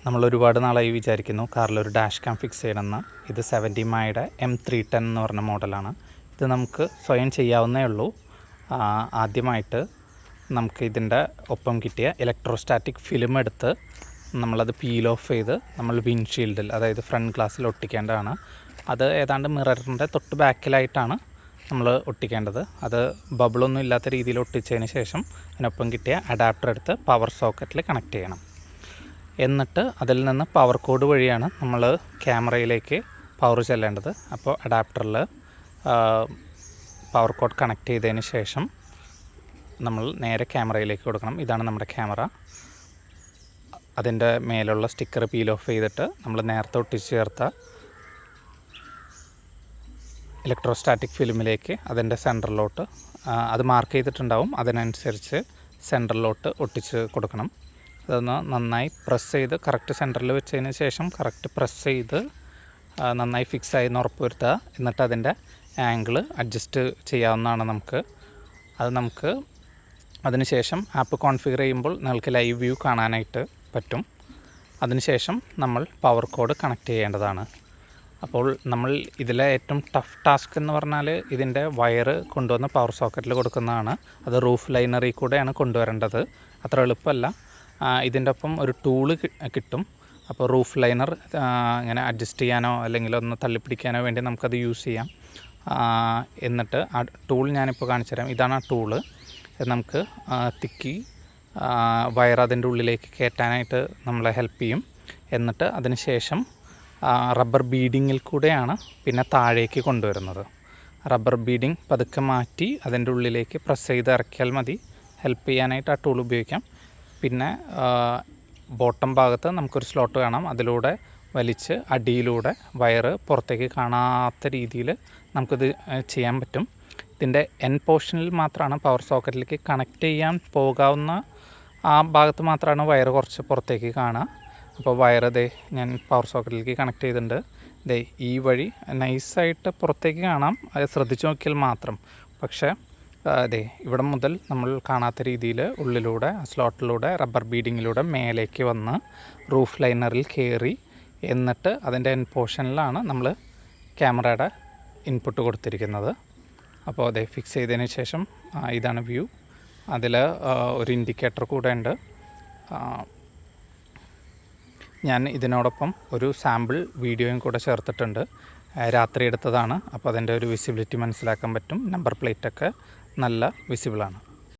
നമ്മളൊരുപാട് നാളായി വിചാരിക്കുന്നു കാറിലൊരു ഡാഷ് ക്യാം ഫിക്സ് ചെയ്യണമെന്ന്. ഇത് 70 മൈയുടെ M310 എന്ന് പറഞ്ഞ മോഡലാണ്. ഇത് നമുക്ക് സ്വയം ചെയ്യാവുന്നേ ഉള്ളൂ. ആദ്യമായിട്ട് നമുക്ക് ഇതിൻ്റെ ഒപ്പം കിട്ടിയ ഇലക്ട്രോസ്റ്റാറ്റിക് ഫിലിം എടുത്ത് നമ്മളത് പീൽ ഓഫ് ചെയ്ത് നമ്മൾ വിൻഷീൽഡിൽ, അതായത് ഫ്രണ്ട് ഗ്ലാസ്സിൽ ഒട്ടിക്കേണ്ടതാണ്. അത് ഏതാണ്ട് മിററിൻ്റെ തൊട്ട് ബാക്കിലായിട്ടാണ് നമ്മൾ ഒട്ടിക്കേണ്ടത്. അത് ബബിളൊന്നും ഇല്ലാത്ത രീതിയിൽ ഒട്ടിച്ചതിന് ശേഷം അതിനൊപ്പം കിട്ടിയ അഡാപ്റ്റർ എടുത്ത് പവർ സോക്കറ്റിൽ കണക്ട് ചെയ്യണം. എന്നിട്ട് അതിൽ നിന്ന് പവർ കോഡ് വഴിയാണ് നമ്മൾ ക്യാമറയിലേക്ക് പവർ ചെല്ലേണ്ടത്. അപ്പോൾ അഡാപ്റ്ററിൽ പവർ കോഡ് കണക്ട് ചെയ്തതിന് ശേഷം നമ്മൾ നേരെ ക്യാമറയിലേക്ക് കൊടുക്കണം. ഇതാണ് നമ്മുടെ ക്യാമറ. അതിൻ്റെ മേലുള്ള സ്റ്റിക്കർ പീൽ ഓഫ് ചെയ്തിട്ട് നമ്മൾ നേരത്തെ ഒട്ടിച്ച് ചേർത്ത ഇലക്ട്രോസ്റ്റാറ്റിക് ഫിലിമിലേക്ക് അതിൻ്റെ സെൻറ്ററിലോട്ട്, അത് മാർക്ക് ചെയ്തിട്ടുണ്ടാവും, അതിനനുസരിച്ച് സെൻറ്ററിലോട്ട് ഒട്ടിച്ച് കൊടുക്കണം. അതൊന്ന് നന്നായി പ്രസ് ചെയ്ത് കറക്റ്റ് സെൻറ്ററിൽ വെച്ചതിന് ശേഷം കറക്റ്റ് പ്രസ് ചെയ്ത് നന്നായി ഫിക്സ് ആയി എന്ന് ഉറപ്പ് വരുത്തുക. എന്നിട്ട് അതിൻ്റെ ആംഗിൾ അഡ്ജസ്റ്റ് ചെയ്യാവുന്നതാണ് നമുക്ക്. അത് നമുക്ക് അതിനുശേഷം ആപ്പ് കോൺഫിഗർ ചെയ്യുമ്പോൾ നിങ്ങൾക്ക് ലൈവ് വ്യൂ കാണാനായിട്ട് പറ്റും. അതിനുശേഷം നമ്മൾ പവർ കോഡ് കണക്ട് ചെയ്യേണ്ടതാണ്. അപ്പോൾ നമ്മൾ ഇതിലെ ഏറ്റവും ടഫ് ടാസ്ക് എന്ന് പറഞ്ഞാൽ ഇതിൻ്റെ വയറ് കൊണ്ടുവന്ന് പവർ സോക്കറ്റിൽ കൊടുക്കുന്നതാണ്. അത് റൂഫ് ലൈനറിൽ കൂടെയാണ് കൊണ്ടുവരേണ്ടത്. അത്ര എളുപ്പമല്ല. ഇതിൻ്റെ ഒപ്പം ഒരു ടൂള് കിട്ടും. അപ്പോൾ റൂഫ് ലൈനർ ഇങ്ങനെ അഡ്ജസ്റ്റ് ചെയ്യാനോ അല്ലെങ്കിൽ ഒന്ന് തള്ളിപ്പിടിക്കാനോ വേണ്ടി നമുക്കത് യൂസ് ചെയ്യാം. എന്നിട്ട് ആ ടൂൾ ഞാനിപ്പോൾ കാണിച്ചു തരാം. ഇതാണ് ആ ടൂള്. നമുക്ക് തിക്കി വയർ അതിൻ്റെ ഉള്ളിലേക്ക് കയറ്റാനായിട്ട് നമ്മളെ ഹെൽപ്പ് ചെയ്യും. എന്നിട്ട് അതിന് ശേഷം റബ്ബർ ബീഡിങ്ങിൽ കൂടെയാണ് പിന്നെ താഴേക്ക് കൊണ്ടുവരുന്നത്. റബ്ബർ ബീഡിങ് പതുക്കെ മാറ്റി അതിൻ്റെ ഉള്ളിലേക്ക് പ്രസ് ചെയ്ത് ഇറക്കിയാൽ മതി. ഹെൽപ്പ് ചെയ്യാനായിട്ട് ആ ടൂൾ ഉപയോഗിക്കാം. പിന്നെ ബോട്ടം ഭാഗത്ത് നമുക്കൊരു സ്ലോട്ട് കാണാം. അതിലൂടെ വലിച്ച് അടിയിലൂടെ വയറ് പുറത്തേക്ക് കാണാത്ത രീതിയിൽ നമുക്കിത് ചെയ്യാൻ പറ്റും. ഇതിൻ്റെ എൻ പോർഷനിൽ മാത്രമാണ് പവർ സോക്കറ്റിലേക്ക് കണക്ട് ചെയ്യാൻ പോകാവുന്ന ആ ഭാഗത്ത് മാത്രമാണ് വയറ് കുറച്ച് പുറത്തേക്ക് കാണുക. അപ്പോൾ വയറ് ഞാൻ പവർ സോക്കറ്റിലേക്ക് കണക്ട് ചെയ്തിട്ടുണ്ട്. ഈ വഴി നൈസായിട്ട് പുറത്തേക്ക് കാണാം, അത് ശ്രദ്ധിച്ച് നോക്കിയാൽ മാത്രം. പക്ഷേ ഇവിടെ മുതൽ നമ്മൾ കാണാത്ത രീതിയിൽ ഉള്ളിലൂടെ സ്ലോട്ടിലൂടെ റബ്ബർ ബീഡിങ്ങിലൂടെ മേലേക്ക് വന്ന് റൂഫ് ലൈനറിൽ കയറി, എന്നിട്ട് അതിൻ്റെ എൻ പോർഷനിലാണ് നമ്മൾ ക്യാമറയുടെ ഇൻപുട്ട് കൊടുത്തിരിക്കുന്നത്. അപ്പോൾ ഫിക്സ് ചെയ്തതിന് ശേഷം ഇതാണ് വ്യൂ. അതിൽ ഒരു ഇൻഡിക്കേറ്റർ കൂടെ ഉണ്ട്. ഞാൻ ഇതിനോടൊപ്പം ഒരു സാമ്പിൾ വീഡിയോയും കൂടെ ചേർത്തിട്ടുണ്ട്. രാത്രി എടുത്തതാണ്. അപ്പോൾ അതിൻ്റെ ഒരു വിസിബിലിറ്റി മനസ്സിലാക്കാൻ പറ്റും. നമ്പർ പ്ലേറ്റൊക്കെ നല്ല വിസിബിളാണ്.